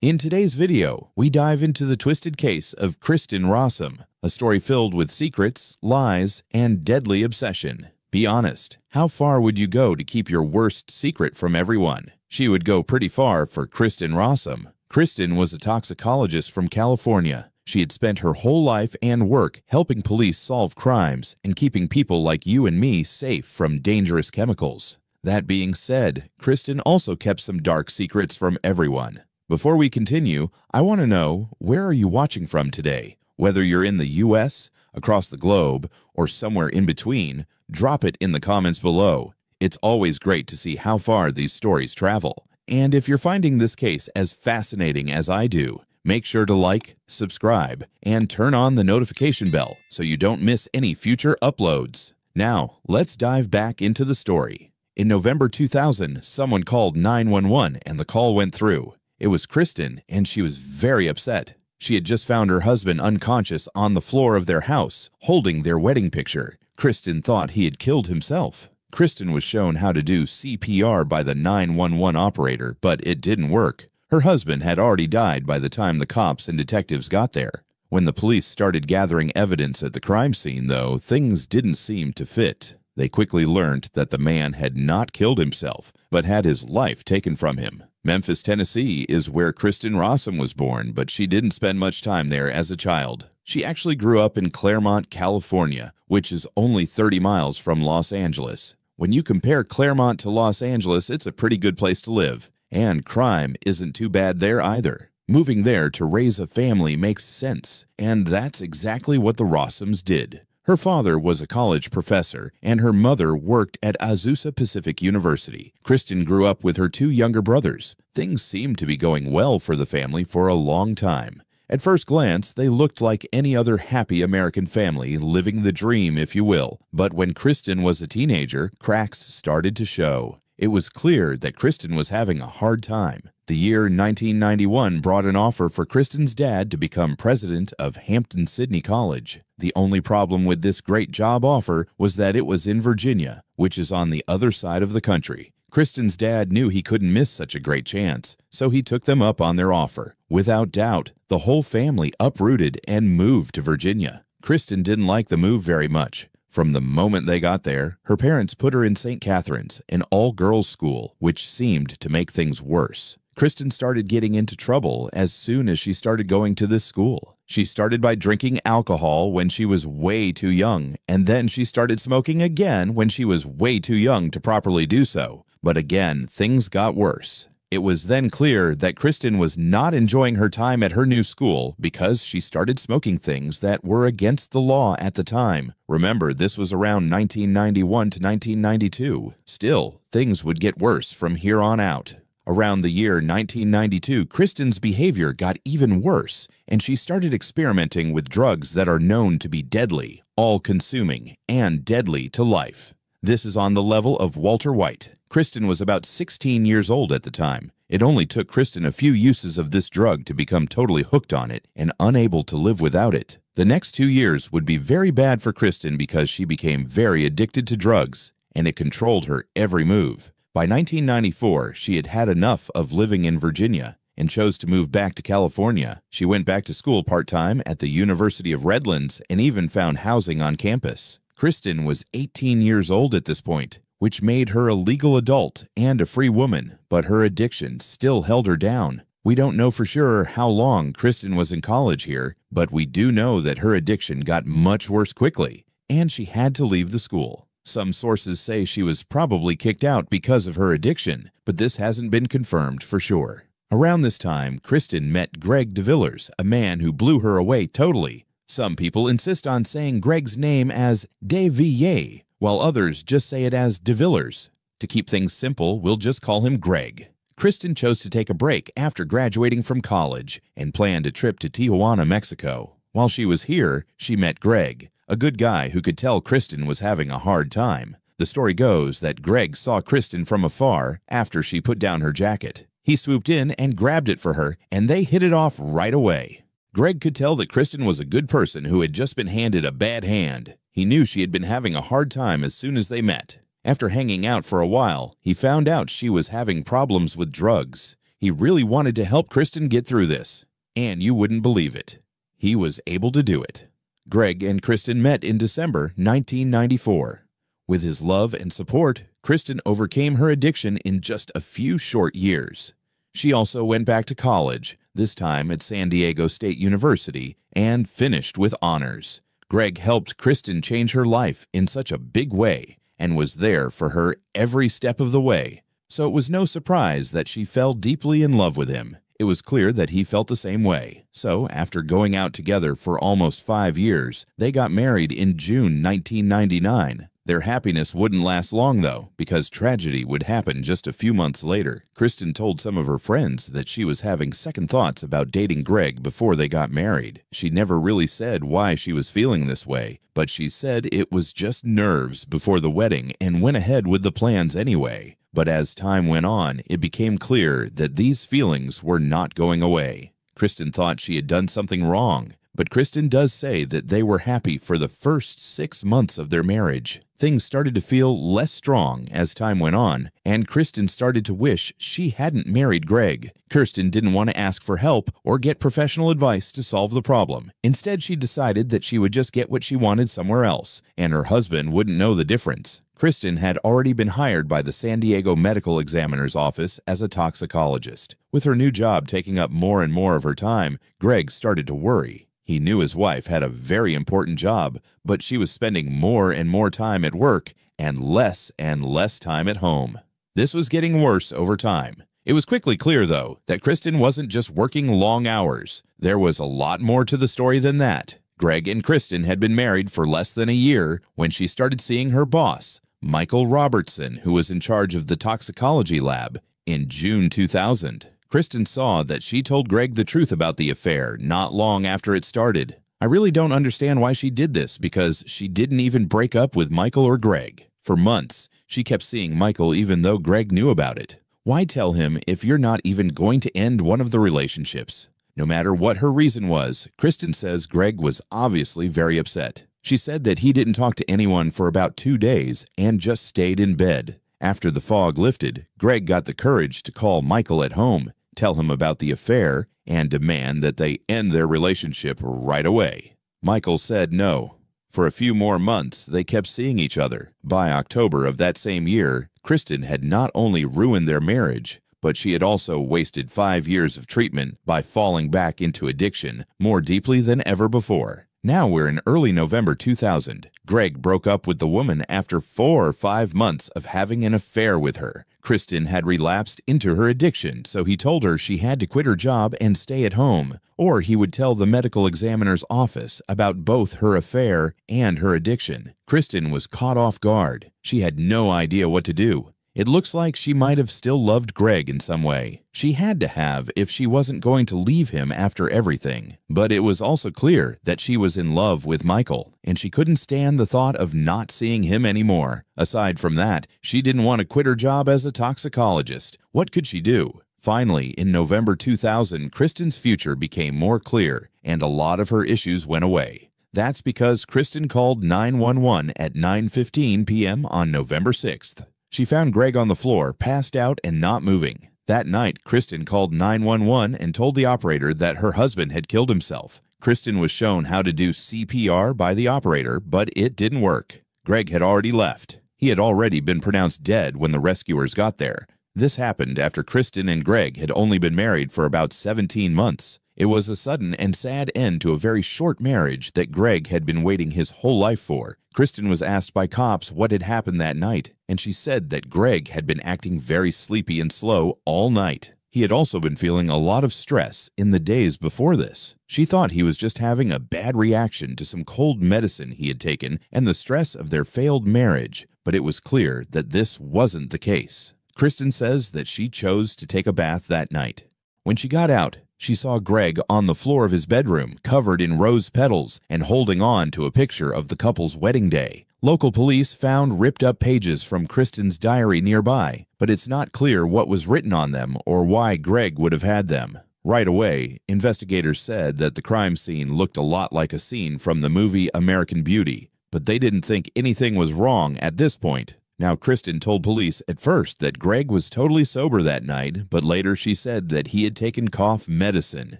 In today's video, we dive into the twisted case of Kristen Rossum, a story filled with secrets, lies, and deadly obsession. Be honest, how far would you go to keep your worst secret from everyone? She would go pretty far for Kristen Rossum. Kristen was a toxicologist from California. She had spent her whole life and work helping police solve crimes and keeping people like you and me safe from dangerous chemicals. That being said, Kristen also kept some dark secrets from everyone. Before we continue, I want to know, where are you watching from today? Whether you're in the US, across the globe, or somewhere in between, drop it in the comments below. It's always great to see how far these stories travel. And if you're finding this case as fascinating as I do, make sure to like, subscribe, and turn on the notification bell so you don't miss any future uploads. Now, let's dive back into the story. In November 2000, someone called 911 and the call went through. It was Kristen, and she was very upset. She had just found her husband unconscious on the floor of their house, holding their wedding picture. Kristen thought he had killed himself. Kristen was shown how to do CPR by the 911 operator, but it didn't work. Her husband had already died by the time the cops and detectives got there. When the police started gathering evidence at the crime scene, though, things didn't seem to fit. They quickly learned that the man had not killed himself, but had his life taken from him. Memphis, Tennessee is where Kristen Rossum was born, but she didn't spend much time there as a child. She actually grew up in Claremont, California, which is only 30 miles from Los Angeles. When you compare Claremont to Los Angeles, it's a pretty good place to live. And crime isn't too bad there either. Moving there to raise a family makes sense, and that's exactly what the Rossums did. Her father was a college professor, and her mother worked at Azusa Pacific University. Kristen grew up with her two younger brothers. Things seemed to be going well for the family for a long time. At first glance, they looked like any other happy American family, living the dream, if you will. But when Kristen was a teenager, cracks started to show. It was clear that Kristen was having a hard time. The year 1991 brought an offer for Kristen's dad to become president of Hampton-Sydney College. The only problem with this great job offer was that it was in Virginia, which is on the other side of the country. Kristen's dad knew he couldn't miss such a great chance, so he took them up on their offer. Without doubt, the whole family uprooted and moved to Virginia. Kristen didn't like the move very much. From the moment they got there, her parents put her in St. Catherine's, an all-girls school, which seemed to make things worse. Kristen started getting into trouble as soon as she started going to this school. She started by drinking alcohol when she was way too young, and then she started smoking again when she was way too young to properly do so. But again, things got worse. It was then clear that Kristen was not enjoying her time at her new school because she started smoking things that were against the law at the time. Remember, this was around 1991 to 1992. Still, things would get worse from here on out. Around the year 1992, Kristen's behavior got even worse, and she started experimenting with drugs that are known to be deadly, all-consuming, and deadly to life. This is on the level of Walter White. Kristen was about 16 years old at the time. It only took Kristen a few uses of this drug to become totally hooked on it and unable to live without it. The next 2 years would be very bad for Kristen because she became very addicted to drugs, and it controlled her every move. By 1994, she had had enough of living in Virginia and chose to move back to California. She went back to school part-time at the University of Redlands and even found housing on campus. Kristen was 18 years old at this point, which made her a legal adult and a free woman, but her addiction still held her down. We don't know for sure how long Kristen was in college here, but we do know that her addiction got much worse quickly, and she had to leave the school. Some sources say she was probably kicked out because of her addiction, but this hasn't been confirmed for sure. Around this time, Kristen met Greg DeVillers, a man who blew her away totally. Some people insist on saying Greg's name as DeVillers, while others just say it as DeVillers. To keep things simple, we'll just call him Greg. Kristen chose to take a break after graduating from college and planned a trip to Tijuana, Mexico. While she was here, she met Greg, a good guy who could tell Kristen was having a hard time. The story goes that Greg saw Kristen from afar after she put down her jacket. He swooped in and grabbed it for her, and they hit it off right away. Greg could tell that Kristen was a good person who had just been handed a bad hand. He knew she had been having a hard time as soon as they met. After hanging out for a while, he found out she was having problems with drugs. He really wanted to help Kristen get through this. And you wouldn't believe it. He was able to do it. Greg and Kristen met in December 1994. With his love and support, Kristen overcame her addiction in just a few short years. She also went back to college, this time at San Diego State University, and finished with honors. Greg helped Kristen change her life in such a big way and was there for her every step of the way. So it was no surprise that she fell deeply in love with him. It was clear that he felt the same way. So, after going out together for almost 5 years, they got married in June 1999. Their happiness wouldn't last long, though, because tragedy would happen just a few months later. Kristen told some of her friends that she was having second thoughts about dating Greg before they got married. She never really said why she was feeling this way, but she said it was just nerves before the wedding and went ahead with the plans anyway. But as time went on, it became clear that these feelings were not going away. Kristen thought she had done something wrong, but Kristen does say that they were happy for the first 6 months of their marriage. Things started to feel less strong as time went on, and Kristen started to wish she hadn't married Greg. Kristen didn't want to ask for help or get professional advice to solve the problem. Instead, she decided that she would just get what she wanted somewhere else, and her husband wouldn't know the difference. Kristen had already been hired by the San Diego Medical Examiner's office as a toxicologist. With her new job taking up more and more of her time, Greg started to worry. He knew his wife had a very important job, but she was spending more and more time at work and less time at home. This was getting worse over time. It was quickly clear, though, that Kristen wasn't just working long hours. There was a lot more to the story than that. Greg and Kristen had been married for less than a year when she started seeing her boss, Michael Robertson, who was in charge of the toxicology lab, in June 2000. Kristen saw that she told Greg the truth about the affair not long after it started. I really don't understand why she did this, because she didn't even break up with Michael or Greg. For months, she kept seeing Michael even though Greg knew about it. Why tell him if you're not even going to end one of the relationships? No matter what her reason was, Kristen says Greg was obviously very upset. She said that he didn't talk to anyone for about 2 days and just stayed in bed. After the fog lifted, Greg got the courage to call Michael at home, tell him about the affair, and demand that they end their relationship right away. Michael said no. For a few more months, they kept seeing each other. By October of that same year, Kristen had not only ruined their marriage, but she had also wasted 5 years of treatment by falling back into addiction more deeply than ever before. Now we're in early November 2000. Greg broke up with the woman after 4 or 5 months of having an affair with her. Kristen had relapsed into her addiction, so he told her she had to quit her job and stay at home, or he would tell the medical examiner's office about both her affair and her addiction. Kristen was caught off guard. She had no idea what to do. It looks like she might have still loved Greg in some way. She had to have if she wasn't going to leave him after everything. But it was also clear that she was in love with Michael, and she couldn't stand the thought of not seeing him anymore. Aside from that, she didn't want to quit her job as a toxicologist. What could she do? Finally, in November 2000, Kristen's future became more clear, and a lot of her issues went away. That's because Kristen called 911 at 9:15 p.m. on November 6th. She found Greg on the floor, passed out and not moving. That night, Kristen called 911 and told the operator that her husband had killed himself. Kristen was shown how to do CPR by the operator, but it didn't work. Greg had already left. He had already been pronounced dead when the rescuers got there. This happened after Kristen and Greg had only been married for about 17 months. It was a sudden and sad end to a very short marriage that Greg had been waiting his whole life for. Kristen was asked by cops what had happened that night, and she said that Greg had been acting very sleepy and slow all night. He had also been feeling a lot of stress in the days before this. She thought he was just having a bad reaction to some cold medicine he had taken and the stress of their failed marriage, but it was clear that this wasn't the case. Kristen says that she chose to take a bath that night. When she got out, she saw Greg on the floor of his bedroom, covered in rose petals and holding on to a picture of the couple's wedding day. Local police found ripped-up pages from Kristen's diary nearby, but it's not clear what was written on them or why Greg would have had them. Right away, investigators said that the crime scene looked a lot like a scene from the movie American Beauty, but they didn't think anything was wrong at this point. Now, Kristen told police at first that Greg was totally sober that night, but later she said that he had taken cough medicine.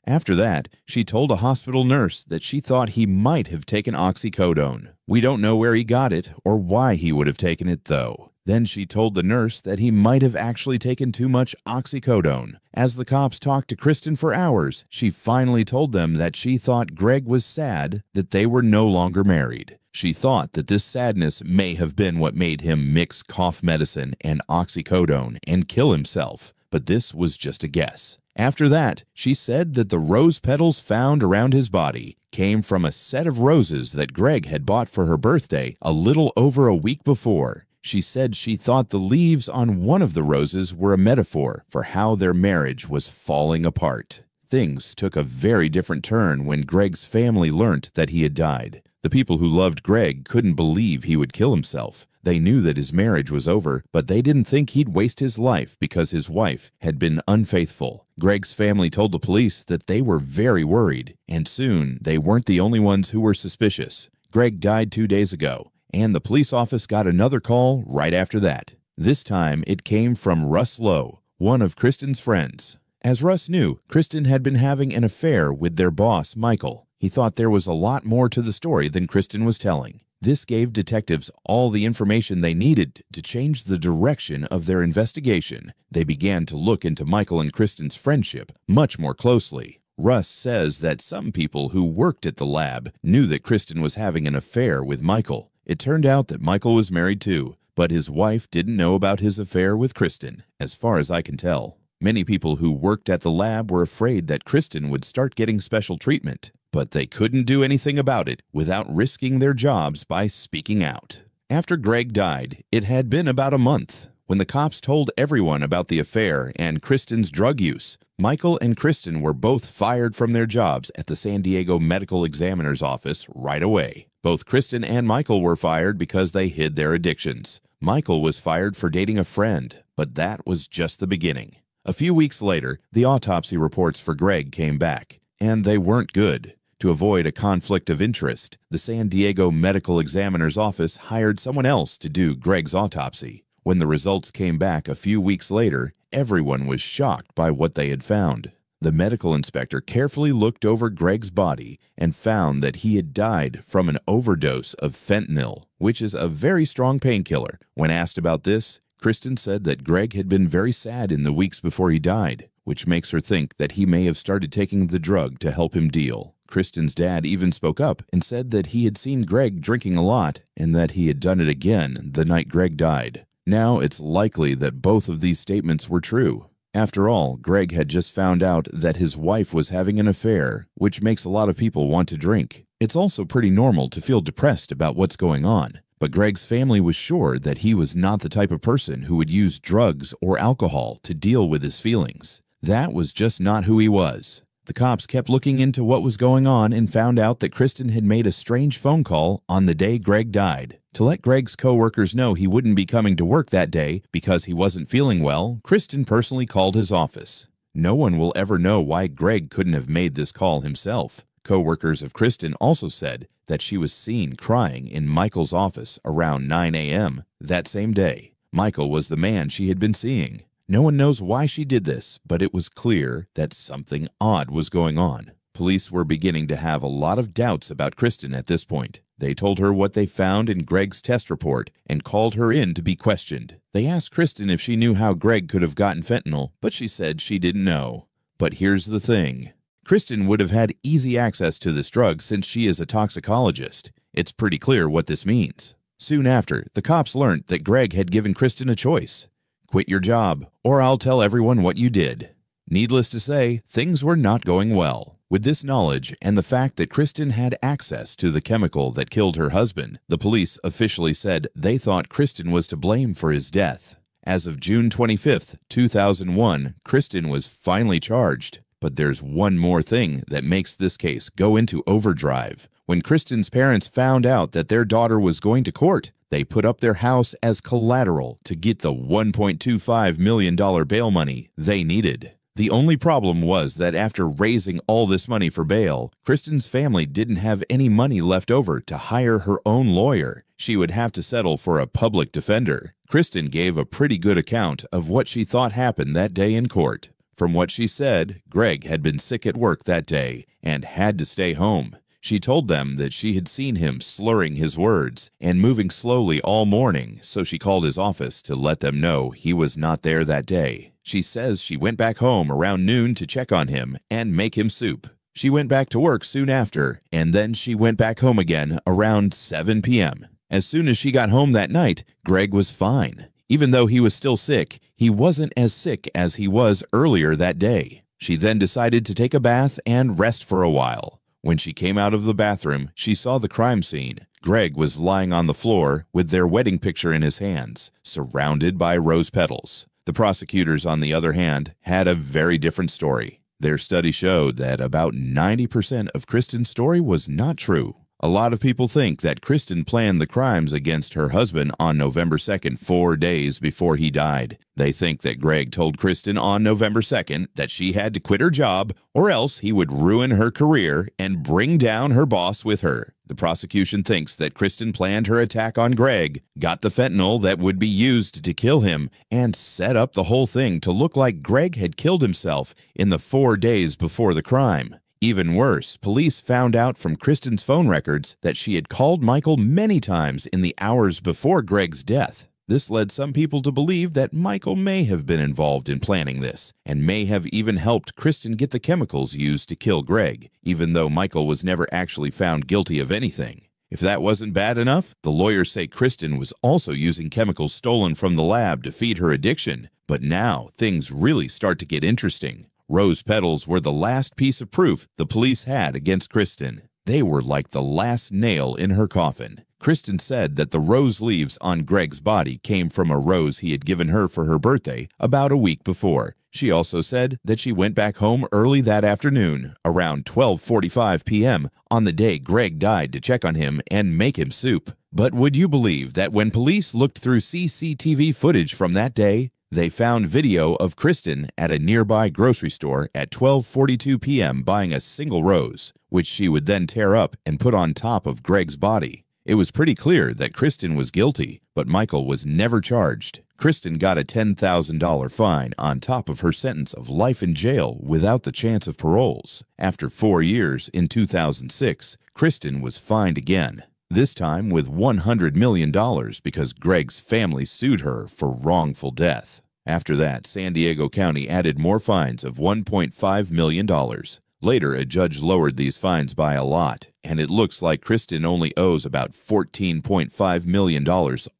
After that, she told a hospital nurse that she thought he might have taken oxycodone. We don't know where he got it or why he would have taken it, though. Then she told the nurse that he might have actually taken too much oxycodone. As the cops talked to Kristen for hours, she finally told them that she thought Greg was sad that they were no longer married. She thought that this sadness may have been what made him mix cough medicine and oxycodone and kill himself, but this was just a guess. After that, she said that the rose petals found around his body came from a set of roses that Greg had bought for her birthday a little over a week before. She said she thought the leaves on one of the roses were a metaphor for how their marriage was falling apart. Things took a very different turn when Greg's family learned that he had died. The people who loved Greg couldn't believe he would kill himself. They knew that his marriage was over, but they didn't think he'd waste his life because his wife had been unfaithful. Greg's family told the police that they were very worried, and soon they weren't the only ones who were suspicious. Greg died 2 days ago, and the police office got another call right after that. This time, it came from Russ Lowe, one of Kristen's friends. As Russ knew, Kristen had been having an affair with their boss, Michael. He thought there was a lot more to the story than Kristen was telling. This gave detectives all the information they needed to change the direction of their investigation. They began to look into Michael and Kristen's friendship much more closely. Russ says that some people who worked at the lab knew that Kristen was having an affair with Michael. It turned out that Michael was married too, but his wife didn't know about his affair with Kristen, as far as I can tell. Many people who worked at the lab were afraid that Kristen would start getting special treatment, but they couldn't do anything about it without risking their jobs by speaking out. After Greg died, it had been about a month. When the cops told everyone about the affair and Kristen's drug use, Michael and Kristen were both fired from their jobs at the San Diego Medical Examiner's office right away. Both Kristen and Michael were fired because they hid their addictions. Michael was fired for dating a friend, but that was just the beginning. A few weeks later, the autopsy reports for Greg came back, and they weren't good. To avoid a conflict of interest, the San Diego Medical Examiner's office hired someone else to do Greg's autopsy. When the results came back a few weeks later, everyone was shocked by what they had found. The medical inspector carefully looked over Greg's body and found that he had died from an overdose of fentanyl, which is a very strong painkiller. When asked about this, Kristen said that Greg had been very sad in the weeks before he died, which makes her think that he may have started taking the drug to help him deal. Kristen's dad even spoke up and said that he had seen Greg drinking a lot and that he had done it again the night Greg died. Now it's likely that both of these statements were true. After all, Greg had just found out that his wife was having an affair, which makes a lot of people want to drink. It's also pretty normal to feel depressed about what's going on, but Greg's family was sure that he was not the type of person who would use drugs or alcohol to deal with his feelings. That was just not who he was. The cops kept looking into what was going on and found out that Kristen had made a strange phone call on the day Greg died. To let Greg's coworkers know he wouldn't be coming to work that day because he wasn't feeling well, Kristen personally called his office. No one will ever know why Greg couldn't have made this call himself. Coworkers of Kristen also said that she was seen crying in Michael's office around 9 a.m. that same day. Michael was the man she had been seeing. No one knows why she did this, but it was clear that something odd was going on. Police were beginning to have a lot of doubts about Kristen at this point. They told her what they found in Greg's test report and called her in to be questioned. They asked Kristen if she knew how Greg could have gotten fentanyl, but she said she didn't know. But here's the thing. Kristen would have had easy access to this drug since she is a toxicologist. It's pretty clear what this means. Soon after, the cops learned that Greg had given Kristen a choice. Quit your job, or I'll tell everyone what you did. Needless to say, things were not going well. With this knowledge and the fact that Kristen had access to the chemical that killed her husband, the police officially said they thought Kristen was to blame for his death. As of June 25, 2001, Kristen was finally charged. But there's one more thing that makes this case go into overdrive. When Kristen's parents found out that their daughter was going to court, they put up their house as collateral to get the $1.25 million bail money they needed. The only problem was that after raising all this money for bail, Kristen's family didn't have any money left over to hire her own lawyer. she would have to settle for a public defender. Kristen gave a pretty good account of what she thought happened that day in court. From what she said, Greg had been sick at work that day and had to stay home. She told them that she had seen him slurring his words and moving slowly all morning, so she called his office to let them know he was not there that day. She says she went back home around noon to check on him and make him soup. She went back to work soon after, and then she went back home again around 7 p.m. As soon as she got home that night, Greg was fine. Even though he was still sick, he wasn't as sick as he was earlier that day. She then decided to take a bath and rest for a while. When she came out of the bathroom, she saw the crime scene. Greg was lying on the floor with their wedding picture in his hands, surrounded by rose petals. The prosecutors, on the other hand, had a very different story. Their study showed that about 90% of Kristen's story was not true. A lot of people think that Kristen planned the crimes against her husband on November 2nd, 4 days before he died. They think that Greg told Kristen on November 2nd that she had to quit her job or else he would ruin her career and bring down her boss with her. The prosecution thinks that Kristen planned her attack on Greg, got the fentanyl that would be used to kill him, and set up the whole thing to look like Greg had killed himself in the 4 days before the crime. Even worse, police found out from Kristen's phone records that she had called Michael many times in the hours before Greg's death. This led some people to believe that Michael may have been involved in planning this, and may have even helped Kristen get the chemicals used to kill Greg, even though Michael was never actually found guilty of anything. If that wasn't bad enough, the lawyers say Kristen was also using chemicals stolen from the lab to feed her addiction. But now things really start to get interesting. Rose petals were the last piece of proof the police had against Kristen. They were like the last nail in her coffin. Kristen said that the rose leaves on Greg's body came from a rose he had given her for her birthday about a week before. She also said that she went back home early that afternoon, around 12:45 p.m., on the day Greg died to check on him and make him soup. But would you believe that when police looked through CCTV footage from that day, they found video of Kristen at a nearby grocery store at 12:42 p.m. buying a single rose, which she would then tear up and put on top of Greg's body. It was pretty clear that Kristen was guilty, but Michael was never charged. Kristen got a $10,000 fine on top of her sentence of life in jail without the chance of paroles. After 4 years, in 2006, Kristen was fined again. This time with $100 million because Greg's family sued her for wrongful death. After that, San Diego County added more fines of $1.5 million. Later, a judge lowered these fines by a lot, and it looks like Kristen only owes about $14.5 million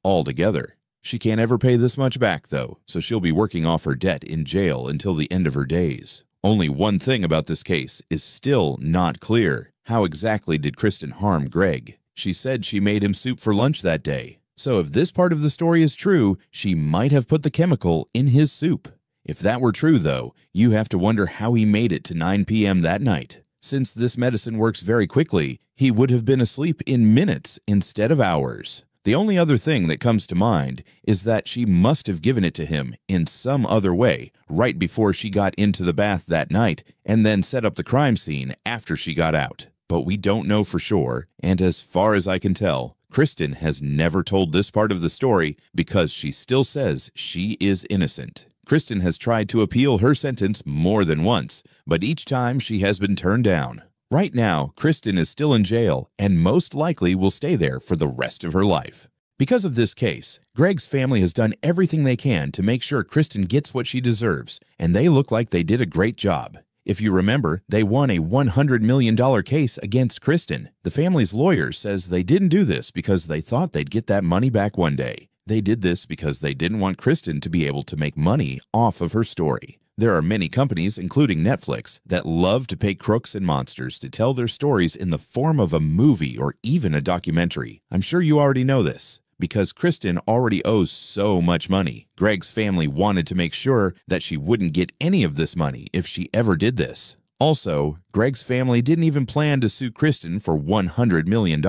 altogether. She can't ever pay this much back, though, so she'll be working off her debt in jail until the end of her days. Only one thing about this case is still not clear. How exactly did Kristen harm Greg? She said she made him soup for lunch that day. So if this part of the story is true, she might have put the chemical in his soup. If that were true, though, you have to wonder how he made it to 9 p.m. that night. Since this medicine works very quickly, he would have been asleep in minutes instead of hours. The only other thing that comes to mind is that she must have given it to him in some other way right before she got into the bath that night and then set up the crime scene after she got out. But we don't know for sure, and as far as I can tell, Kristen has never told this part of the story because she still says she is innocent. Kristen has tried to appeal her sentence more than once, but each time she has been turned down. Right now, Kristen is still in jail and most likely will stay there for the rest of her life. Because of this case, Greg's family has done everything they can to make sure Kristen gets what she deserves, and they look like they did a great job. If you remember, they won a $100 million case against Kristen. The family's lawyer says they didn't do this because they thought they'd get that money back one day. They did this because they didn't want Kristen to be able to make money off of her story. There are many companies, including Netflix, that love to pay crooks and monsters to tell their stories in the form of a movie or even a documentary. I'm sure you already know this. Because Kristen already owes so much money, Greg's family wanted to make sure that she wouldn't get any of this money if she ever did this. Also, Greg's family didn't even plan to sue Kristen for $100 million.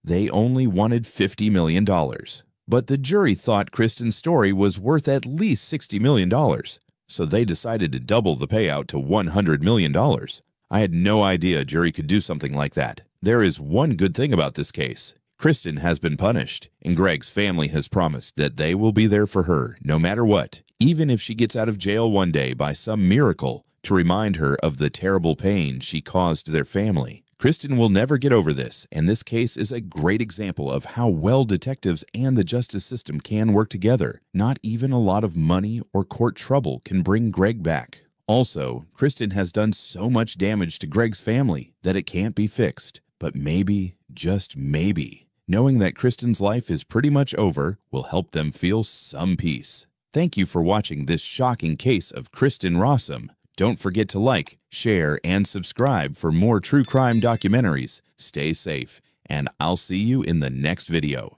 They only wanted $50 million. But the jury thought Kristen's story was worth at least $60 million, so they decided to double the payout to $100 million. I had no idea a jury could do something like that. There is one good thing about this case. Kristen has been punished, and Greg's family has promised that they will be there for her no matter what, even if she gets out of jail one day by some miracle, to remind her of the terrible pain she caused their family. Kristen will never get over this, and this case is a great example of how well detectives and the justice system can work together. Not even a lot of money or court trouble can bring Greg back. Also, Kristen has done so much damage to Greg's family that it can't be fixed. But maybe, just maybe, knowing that Kristen's life is pretty much over will help them feel some peace. Thank you for watching this shocking case of Kristen Rossum. Don't forget to like, share, and subscribe for more true crime documentaries. Stay safe, and I'll see you in the next video.